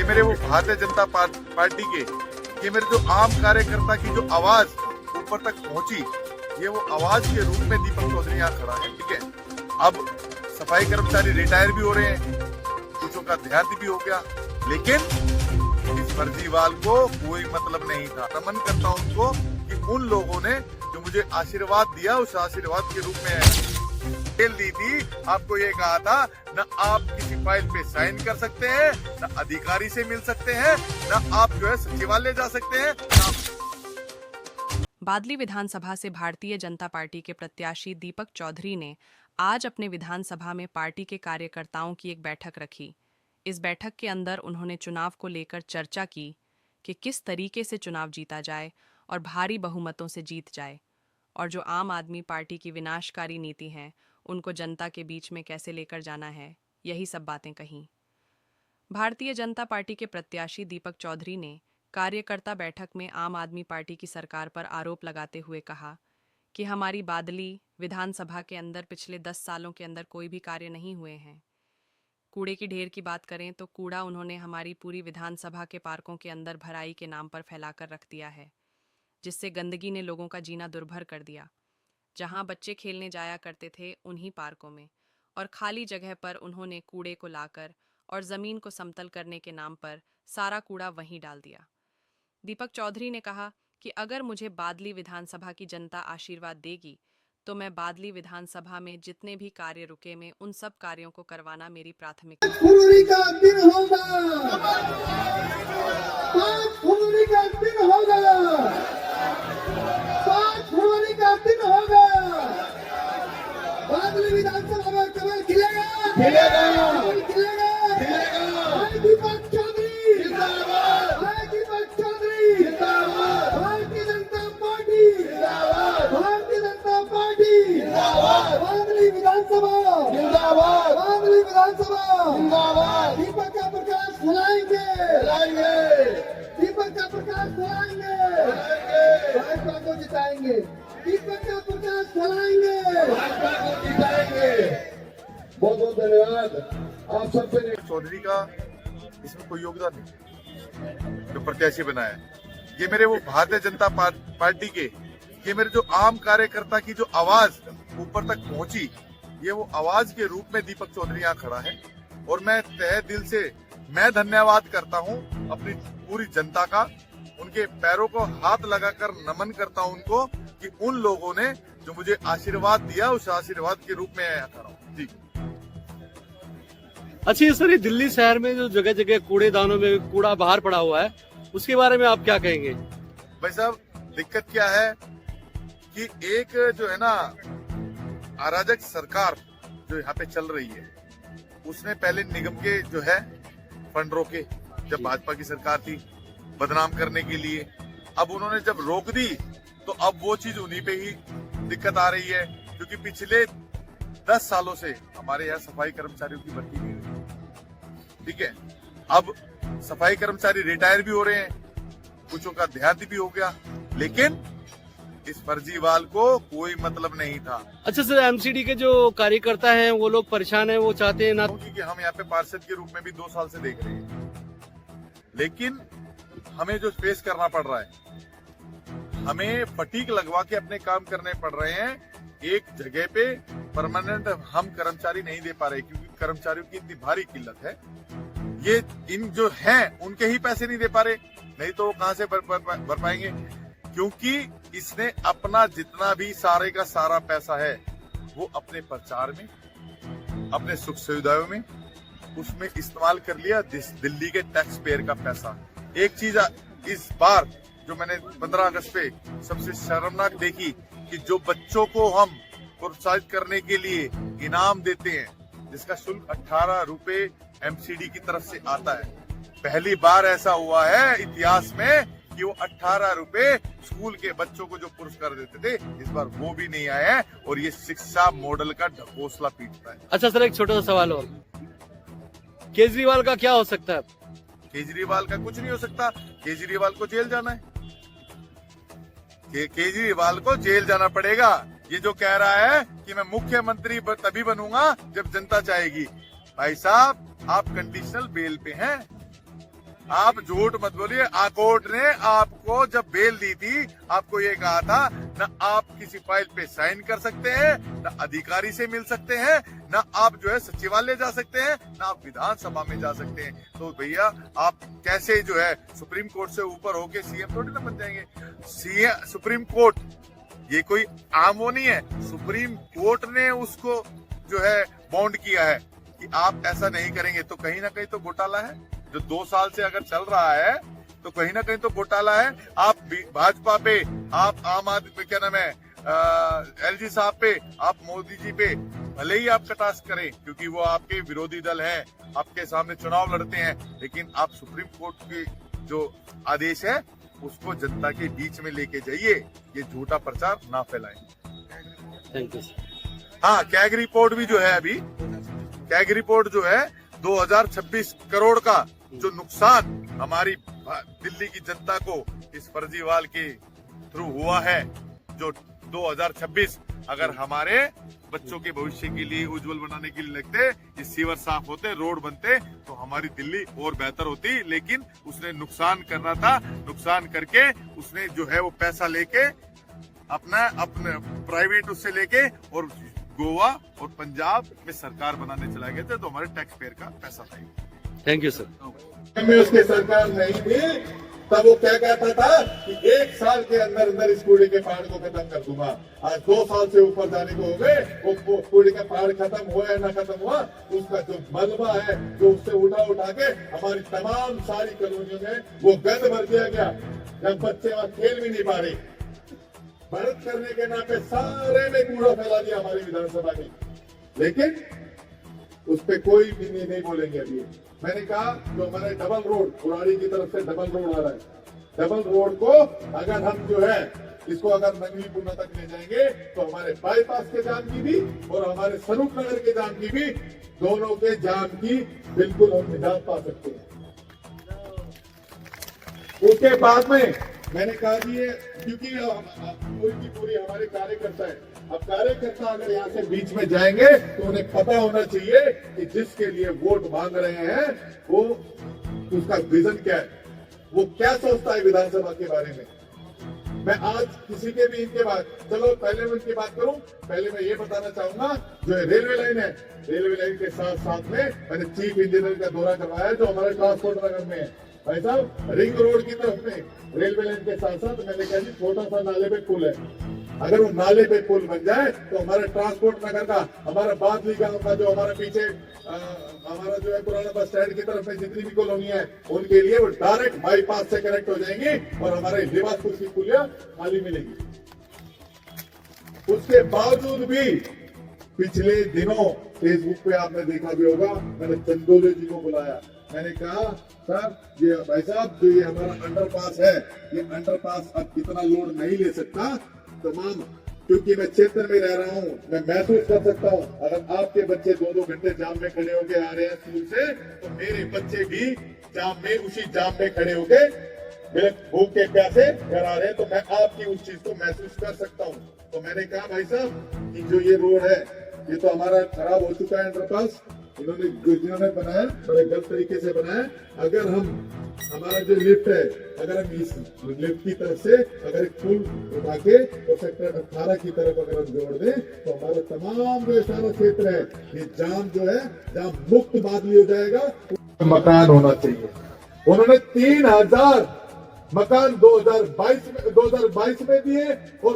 ये मेरे वो भारतीय जनता पार्टी के, ये मेरे जो आम कार्यकर्ता की जो आवाज ऊपर तक पहुंची, ये वो आवाज के रूप में दीपक चौधरी यहाँ खड़ा है। ठीक है, अब सफाई कर्मचारी रिटायर भी हो रहे हैं, कुछों का देहांत भी हो गया, लेकिन इस फर्जीवाल को कोई मतलब नहीं था। नमन करता हूं उनको कि उन लोगों ने जो मुझे आशीर्वाद दिया, उस आशीर्वाद के रूप में खेल दी थी। आपको ये कहा था न आप किसी फाइल पे साइन कर सकते हैं, न अधिकारी से मिल सकते हैं, न आप जो है सचिवालय जा सकते हैं। बादली विधानसभा से भारतीय जनता पार्टी के प्रत्याशी दीपक चौधरी ने आज अपने विधानसभा में पार्टी के कार्यकर्ताओं की एक बैठक रखी। इस बैठक के अंदर उन्होंने चुनाव को लेकर चर्चा की कि किस तरीके से चुनाव जीता जाए और भारी बहुमतों से जीत जाए, और जो आम आदमी पार्टी की विनाशकारी नीति हैं उनको जनता के बीच में कैसे लेकर जाना है, यही सब बातें कहीं। भारतीय जनता पार्टी के प्रत्याशी दीपक चौधरी ने कार्यकर्ता बैठक में आम आदमी पार्टी की सरकार पर आरोप लगाते हुए कहा कि हमारी बादली विधानसभा के अंदर पिछले 10 सालों के अंदर कोई भी कार्य नहीं हुए हैं। कूड़े की ढेर की बात करें तो कूड़ा उन्होंने हमारी पूरी विधानसभा के पार्कों के अंदर भराई के नाम पर फैलाकर रख दिया है, जिससे गंदगी ने लोगों का जीना दुर्भर कर दिया। जहां बच्चे खेलने जाया करते थे उन्हीं पार्कों में और खाली जगह पर उन्होंने कूड़े को लाकर और जमीन को समतल करने के नाम पर सारा कूड़ा वहीं डाल दिया। दीपक चौधरी ने कहा कि अगर मुझे बादली विधानसभा की जनता आशीर्वाद देगी तो मैं बादली विधानसभा में जितने भी कार्य रुके में उन सब कार्यों को करवाना मेरी प्राथमिकता है। 5 फरवरी का दिन होगा, 5 फरवरी का दिन होगा, 5 फरवरी का दिन होगा। बादली विधानसभा में कमल खिलेगा, कमल खिलेगा, भाई दीपक चौधरी जिंदाबाद, भाई दीपक चौधरी जिंदाबाद, भारतीय जनता पार्टी जिंदाबाद, भारतीय जनता पार्टी जिंदाबाद, बादली विधानसभा जिंदाबाद, बादली विधानसभा जिंदाबाद। दीपक का प्रकाश फैलाएंगे, दीपक का प्रकाश फैलाएंगे, भाजपा को जिताएंगे, दीपक का प्रकाश फैलाएंगे, भाजपा को जिताएंगे। बहुत बहुत धन्यवाद आप सबसे। चौधरी का इसमें कोई योगदान नहीं जो प्रत्याशी बनाया है। ये मेरे वो भारतीय जनता पार्टी के, ये मेरे जो आम कार्यकर्ता की जो आवाज ऊपर तक पहुंची, ये वो आवाज के रूप में दीपक चौधरी यहाँ खड़ा है। और मैं तहे दिल से मैं धन्यवाद करता हूँ अपनी पूरी जनता का, उनके पैरों को हाथ लगाकर नमन करता हूँ उनको कि उन लोगों ने जो मुझे आशीर्वाद दिया, उस आशीर्वाद के रूप में यहाँ खड़ा हूँ। जी। अच्छा सर, ये दिल्ली शहर में जो जगह जगह कूड़ेदानों में कूड़ा बाहर पड़ा हुआ है, उसके बारे में आप क्या कहेंगे? भाई साहब, दिक्कत क्या है कि एक जो है ना अराजक सरकार जो यहाँ पे चल रही है, उसने पहले निगम के जो है फंड रोके जब भाजपा की सरकार थी बदनाम करने के लिए। अब उन्होंने जब रोक दी तो अब वो चीज उन्हीं पे ही दिक्कत आ रही है, क्योंकि पिछले 10 सालों से हमारे यहाँ सफाई कर्मचारियों की भर्ती नहीं हुई। ठीक है, अब सफाई कर्मचारी रिटायर भी हो रहे हैं, कुछों का देहांत भी हो गया, लेकिन इस फर्जीवाल को कोई मतलब नहीं था। अच्छा सर, एमसीडी के जो कार्यकर्ता हैं वो लोग परेशान हैं, वो चाहते हैं ना, क्योंकि हम यहाँ पे पार्षद के रूप में भी 2 साल से देख रहे हैं, लेकिन हमें जो फेस करना पड़ रहा है, हमें फटीक लगवा के अपने काम करने पड़ रहे हैं। एक जगह पे परमानेंट हम कर्मचारी नहीं दे पा रहे, क्योंकि कर्मचारियों की इतनी भारी किल्लत है। ये इन जो हैं उनके ही पैसे नहीं दे पा रहे, नहीं तो वो कहां से भर पाएंगे, क्योंकि इसने अपना जितना भी सारे का सारा पैसा है वो अपने प्रचार में, अपने सुख सुविधाओं में, उसमें इस्तेमाल कर लिया। दिल्ली के टैक्स पेयर का पैसा। एक चीज इस बार जो मैंने 15 अगस्त पे सबसे शर्मनाक देखी कि जो बच्चों को हम प्रोत्साहित करने के लिए इनाम देते हैं, जिसका शुल्क 18 रुपए एमसीडी की तरफ से आता है, पहली बार ऐसा हुआ है इतिहास में कि वो 18 रुपए स्कूल के बच्चों को जो पुरस्कार देते थे, इस बार वो भी नहीं आए हैं, और ये शिक्षा मॉडल का ढकोसला पीटता है। अच्छा सर, एक छोटा सा सवाल और, केजरीवाल का क्या हो सकता है? केजरीवाल का कुछ नहीं हो सकता। केजरीवाल को जेल जाना है, केजरीवाल को जेल जाना पड़ेगा। ये जो कह रहा है कि मैं मुख्यमंत्री तभी बनूंगा जब जनता चाहेगी, भाई साहब आप कंडीशनल बेल पे हैं, आप झूठ मत बोलिए। कोर्ट ने आपको जब बेल दी थी आपको ये कहा था न आप किसी फाइल पे साइन कर सकते हैं, न अधिकारी से मिल सकते हैं, न आप जो है सचिवालय जा सकते हैं, न आप विधानसभा में जा सकते हैं। तो भैया आप कैसे जो है सुप्रीम कोर्ट से ऊपर होके सीएम थोड़ी ना बन जाएंगे। सीएम सुप्रीम कोर्ट ये कोई आम वो नहीं है, सुप्रीम कोर्ट ने उसको जो है बॉन्ड किया है कि आप ऐसा नहीं करेंगे। तो कहीं ना कहीं तो घोटाला है, जो 2 साल से अगर चल रहा है तो कहीं ना कहीं तो घोटाला है। आप भाजपा पे, आप आम आदमी क्या नाम है एलजी साहब पे, आप मोदी जी पे भले ही आप कटाक्ष करें क्योंकि वो आपके विरोधी दल है, आपके सामने चुनाव लड़ते हैं, लेकिन आप सुप्रीम कोर्ट की जो आदेश है उसको जनता के बीच में लेके जाइए। ये झूठा प्रचार ना फैलाएं। Thank you sir. हाँ, कैग रिपोर्ट भी जो है अभी कैग रिपोर्ट जो है 2026 करोड़ का जो नुकसान हमारी दिल्ली की जनता को इस फर्जीवाल के थ्रू हुआ है, जो 2026 अगर हमारे बच्चों के भविष्य के लिए उज्जवल बनाने के लिए लगते, ये सीवर साफ होते, रोड बनते तो हमारी दिल्ली और बेहतर होती। लेकिन उसने नुकसान करना था, नुकसान करके उसने जो है वो पैसा लेके अपने प्राइवेट उससे लेके और गोवा और पंजाब में सरकार बनाने चला गए थे, तो हमारे टैक्स पेयर का पैसा था। Thank you sir. में उसकी सरकार नहीं थी तब वो क्या कहता था कि 1 साल के अंदर अंदर इस कूड़े के पहाड़ को खत्म कर दूंगा। आज 2 साल से ऊपर जाने को हो गए, वो कूड़े का पहाड़ खत्म हुआ या ना खत्म हुआ, उसका जो मलबा है जो उससे उठा के हमारी तमाम सारी कॉलोनियों में वो गंद भर दिया गया। जब बच्चे वहां खेल भी नहीं पा रहे, भारत करने के नाम पे सारे में कूड़ा फैला दिया हमारी विधानसभा में, लेकिन उस पे कोई भी नहीं बोलेंगे। अभी मैंने कहा जो हमारे डबल रोड बुराड़ी की तरफ से डबल रोड आ रहा है, डबल रोड को अगर हम जो है इसको अगर नगरीपुरा तक ले जाएंगे तो हमारे बाईपास के जाम की भी और हमारे स्वरूप नगर के जाम की भी, दोनों के जाम की बिल्कुल हम निजात पा सकते हैं। उसके बाद में मैंने कहा कि ये क्योंकि पूरी की पूरी हमारे कार्यकर्ता है, अब कार्यकर्ता अगर यहाँ से बीच में जाएंगे तो उन्हें पता होना चाहिए कि जिसके लिए वोट मांग रहे हैं वो उसका विजन क्या है, वो क्या सोचता है विधानसभा के बारे में। मैं आज किसी के भी इनके बाद, चलो पहले मैं इनकी बात करूं, पहले मैं ये बताना चाहूंगा जो रेलवे लाइन है, रेलवे लाइन के साथ साथ में मैंने चीफ इंजीनियर का दौरा करवाया जो हमारे ट्रांसपोर्ट नगर में है। भाई साहब, रिंग रोड की तरफ में रेलवे लाइन के साथ साथ मैंने कहा जी छोटा सा नाले पे पुल है, अगर वो नाले पे पुल बन जाए तो हमारे ट्रांसपोर्ट नगर का, हमारा बादली गांव का जो हमारा पीछे हमारा जो है पुराना बस स्टैंड की तरफ में जितनी भी कॉलोनी है उनके लिए वो डायरेक्ट बाईपास से कनेक्ट हो जाएंगी और हमारे लिबासपुर की पुलिया खाली मिलेगी। उसके बावजूद भी पिछले दिनों फेसबुक पे आपने देखा भी होगा, मैंने चंदोले जी को बुलाया, मैंने कहा सर ये भाई साहब जो ये हमारा अंडरपास है, ये अंडरपास अब इतना लोड नहीं ले सकता तमाम, क्योंकि मैं क्षेत्र में रह रहा हूँ, मैं महसूस कर सकता हूँ अगर आपके बच्चे 2-2 घंटे जाम में खड़े होके आ रहे हैं स्कूल से, तो मेरे बच्चे भी जाम में उसी जाम में खड़े होके भूख के प्यासे घर आ रहे हैं, तो मैं आपकी उस चीज को महसूस कर सकता हूँ। तो मैंने कहा भाई साहब कि जो ये रोड है ये तो हमारा खराब हो चुका है अंडरपास, जिन्होंने बनाया बड़े गलत तरीके से बनाया, अगर हम हमारा जो लिफ्ट है अगर हम इस लिफ्ट की तरफ से अगर एक पुल उठा के और सेक्टर 18 की तरफ अगर हम जोड़ दें तो हमारा तमाम जो सारा क्षेत्र है ये जाम जो है जाम मुक्त बादली हो जाएगा। मकान होना चाहिए, उन्होंने 3000 मकान 2022 में दिए और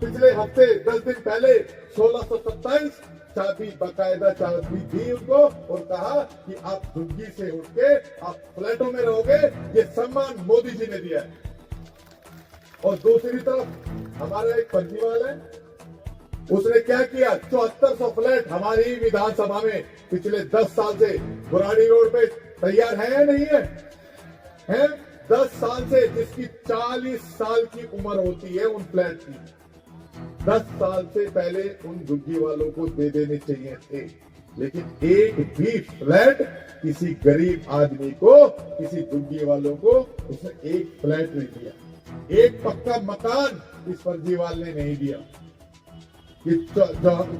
पिछले हफ्ते 10 दिन पहले 1627 चाबी बाकायदा चाबी दी उनको और कहा कि आप झुग्गी से उठ के आप फ्लैटों में रहोगे, ये सम्मान मोदी जी ने दिया है। और दूसरी तरफ हमारा एक फर्जीवाल है, उसने क्या किया 7400 फ्लैट हमारी विधानसभा में पिछले 10 साल से बुराड़ी रोड पे तैयार है या नहीं है 10 साल से, जिसकी 40 साल की उम्र होती है उन फ्लैट की, 10 साल से पहले उन झुग्गी वालों को दे देने चाहिए थे, लेकिन एक भी फ्लैट किसी गरीब आदमी को, किसी झुग्गी वालों को उसने एक फ्लैट नहीं दिया, एक पक्का मकान इस फर्जीवाल ने नहीं दिया। कि जो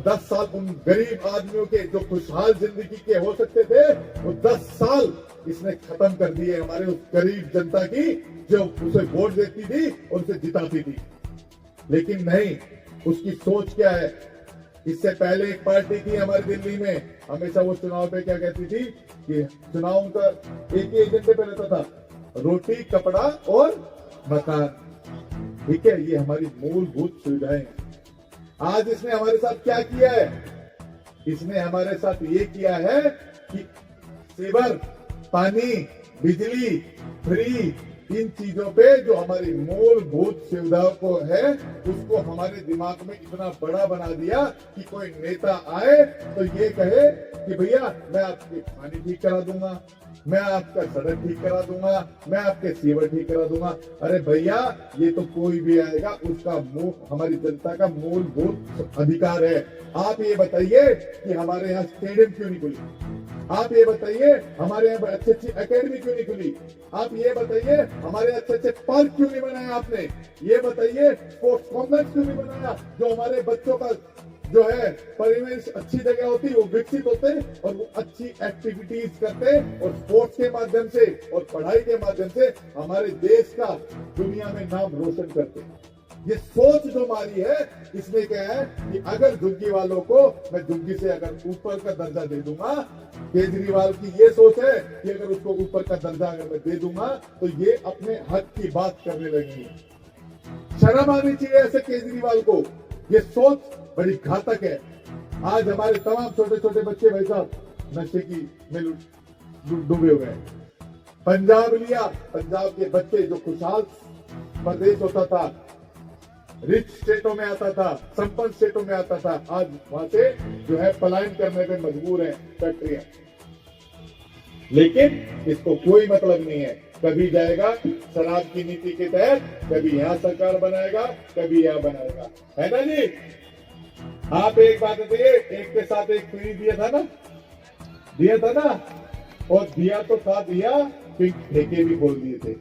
10 साल उन गरीब आदमियों के जो खुशहाल जिंदगी के हो सकते थे, वो 10 साल इसने खत्म कर दिए हमारे उस गरीब जनता की, जो उसे वोट देती थी और उसे जिताती थी। लेकिन नहीं, उसकी सोच क्या है? इससे पहले एक पार्टी थी हमारी दिल्ली में, हमेशा वो चुनाव पे क्या कहती थी कि चुनाव उनका एक ही एजेंडे पे रहता था, रोटी, कपड़ा और मकान। ठीक है, ये हमारी मूलभूत सुविधाएं हैं। आज इसने हमारे साथ क्या किया है? इसने हमारे साथ ये किया है कि सीवर, पानी, बिजली फ्री, इन चीजों पे जो हमारी मूलभूत सुविधाओं को है, उसको हमारे दिमाग में इतना बड़ा बना दिया कि कोई नेता आए तो ये कहे कि भैया मैं आपके पानी ठीक करा दूंगा, मैं आपका सड़क ठीक करा दूंगा, मैं आपके सीवर ठीक करा दूंगा। अरे भैया, ये तो कोई भी आएगा, उसका हमारी जनता का मूलभूत अधिकार है। आप ये बताइए कि हमारे यहाँ स्टेडियम क्यों नहीं खुली? आप ये बताइए हमारे यहाँ अच्छी अच्छी एकेडमी क्यों नहीं खुली? आप ये बताइए हमारे अच्छे अच्छे पार्क क्यों नहीं बनाए आपने? ये बताइए स्पोर्ट्स कॉम्प्लेक्स क्यों नहीं बनाया, जो हमारे बच्चों का जो है परिवेश अच्छी जगह होती, वो विकसित होते और वो अच्छी एक्टिविटीज करते और स्पोर्ट्स के माध्यम से और पढ़ाई के माध्यम से हमारे देश का दुनिया में नाम रोशन करते। ये सोच जो हमारी है, इसमें क्या है कि अगर झुग्गी वालों को मैं झुग्गी से अगर ऊपर का दर्जा दे दूंगा, केजरीवाल की ये सोच है कि अगर उसको ऊपर का दर्जा अगर मैं दे दूंगा तो ये अपने हक की बात करने लगेंगे। शर्म आनी चाहिए ऐसे केजरीवाल को। ये सोच बड़ी घातक है। आज हमारे तमाम छोटे छोटे बच्चे भाई साहब नशे की में डूबे हुए हैं। पंजाब लिया, पंजाब के बच्चे जो खुशहाल प्रदेश होता था, रिच स्टेटों में आता था, संपन्न स्टेटों में आता था, आज वहां से जो है पलायन करने पे मजबूर है फैक्ट्रियां। लेकिन इसको कोई मतलब नहीं है। कभी जाएगा शराब की नीति के तहत, कभी यहाँ सरकार बनाएगा, कभी यहाँ बनाएगा, है ना जी? आप एक बात बताइए, एक के साथ एक फ्री दिया था ना, दिया था ना, और दिया तो था दिया, फिर ठेके भी बोल दिए थे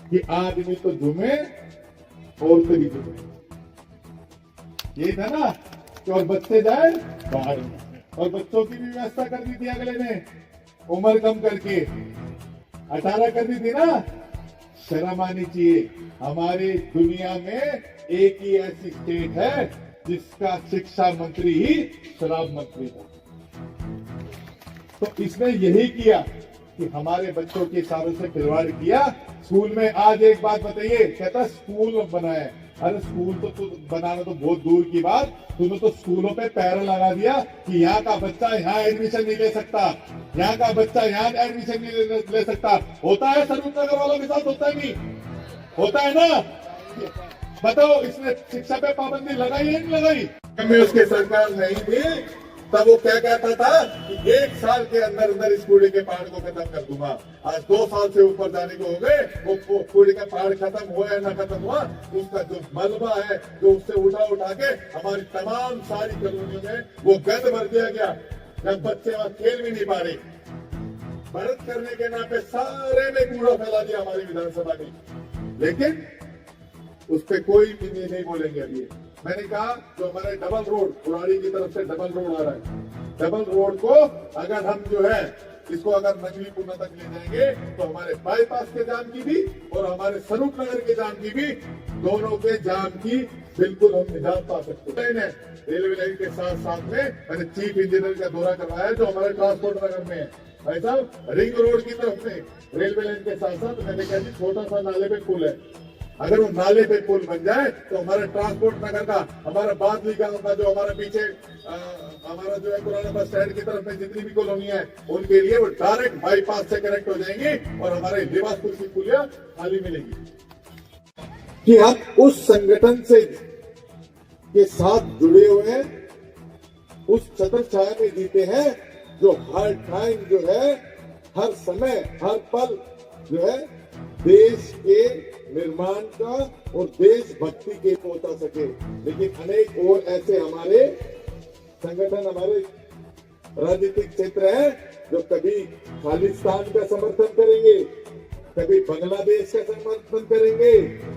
कि आदमी तो झूमे और भी झूमे। ये था ना कि और बच्चे जाए बाहर, और बच्चों की भी व्यवस्था कर दी थी अगले ने, उम्र कम करके 18 कर दी थी ना। शर्म आनी चाहिए। हमारी दुनिया में एक ही ऐसी स्टेट है जिसका शिक्षा मंत्री ही शराब मंत्री था। तो इसने यही किया कि हमारे बच्चों के सारों से खिलवाड़ किया। स्कूल में आज एक बात बताइए, कहता स्कूल बनाए। अरे स्कूल तो बनाना तो बहुत दूर की बात, तूने तो स्कूलों पे पैरा लगा दिया कि यहाँ का बच्चा यहाँ एडमिशन नहीं ले सकता, यहाँ का बच्चा यहाँ एडमिशन नहीं ले सकता। होता है सर्विस नगर वालों के साथ, होता है नहीं होता है ना? बताओ, इसने शिक्षा पे पाबंदी लगाई है नहीं लगाई? में उसके सरकार नहीं थी तब वो क्या कहता था कि 1 साल के अंदर अंदर इस कूड़े के पहाड़ को खत्म कर दूंगा। आज 2 साल से ऊपर जाने को हो गए, वो कूड़े का पहाड़ खत्म हुआ है ना खत्म हुआ, उसका जो मलबा है जो उससे उठा के हमारी तमाम सारी कॉलोनियों में वो गंद भर दिया गया। जब बच्चे वहां खेल भी नहीं पा रहे, बढ़त करने के नाम पे सारे में कूड़ा फैला दिया हमारी विधानसभा ने। लेकिन उस पर कोई भी नहीं बोलेंगे अभी। मैंने कहा जो हमारे डबल रोड, पुरानी की तरफ से डबल रोड आ रहा है, डबल रोड को अगर हम जो है इसको अगर नगरीपुरा तक ले जाएंगे तो हमारे बाईपास के जाम की भी और हमारे स्वरूप नगर के जाम की भी, दोनों के जाम की बिल्कुल हम निजात पा सकते हैं। रेलवे लाइन के साथ साथ में मैंने चीफ इंजीनियर का दौरा करवाया जो हमारे ट्रांसपोर्ट नगर में है। भाई साहब, रिंग रोड की तरफ में रेलवे लाइन के साथ साथ मैंने कहा छोटा सा नाले पे पुल है, अगर वो नाले पे पुल बन जाए तो हमारे ट्रांसपोर्ट नगर का, हमारा बादली गांव का जो हमारा पीछे हमारा जो है पुराना बस स्टैंड की तरफ में जितनी भी कॉलोनी है उनके लिए वो डायरेक्ट बाईपास से कनेक्ट हो जाएंगे और हमारे लिबासपुर की पुलिया खाली मिलेगी। कि हम उस संगठन से के साथ जुड़े हुए हैं, उस छत्र छाया में जीते हैं जो हर टाइम जो है, हर समय, हर पल जो है देश के निर्माण का और देशभक्ति के पहुंचा सके। लेकिन अनेक और ऐसे हमारे संगठन, हमारे राजनीतिक क्षेत्र हैं जो कभी खालिस्तान का समर्थन करेंगे, कभी बांग्लादेश का समर्थन करेंगे,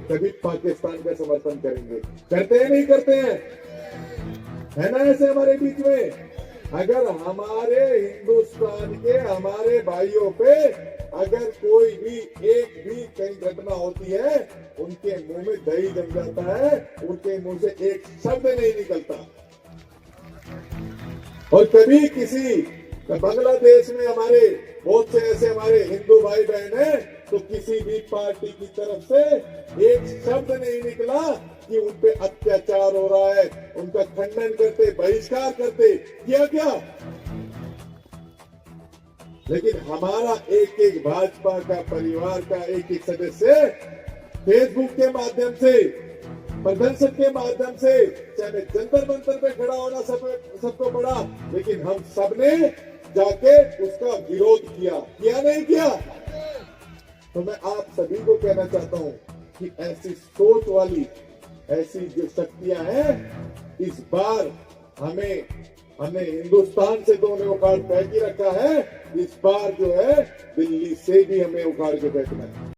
कभी पाकिस्तान का समर्थन करेंगे। करते हैं नहीं करते हैं? है ना ऐसे हमारे बीच में? अगर हमारे हिंदुस्तान के हमारे भाइयों पे अगर कोई भी एक भी कहीं घटना होती है, उनके मुंह में दही जम जाता है, उनके मुंह से एक शब्द नहीं निकलता। और कभी किसी बांग्लादेश में हमारे बहुत से ऐसे हमारे हिंदू भाई बहन हैं, तो किसी भी पार्टी की तरफ से एक शब्द नहीं निकला कि उन पे अत्याचार हो रहा है, उनका खंडन करते, बहिष्कार करते, किया क्या? लेकिन हमारा एक एक भाजपा का परिवार का एक एक सदस्य फेसबुक के माध्यम से, प्रदर्शन के माध्यम से, चाहे जंतर मंतर पे खड़ा होना सबको पड़ा, लेकिन हम सबने जाके उसका विरोध किया नहीं किया? तो मैं आप सभी को कहना चाहता हूं कि ऐसी सोच वाली ऐसी जो शक्तियां हैं, इस बार हमने हिंदुस्तान से तो उन्हें उखाड़ फेंक ही रखा है, इस बार जो है दिल्ली से भी हमें उखाड़ के फेंकना है।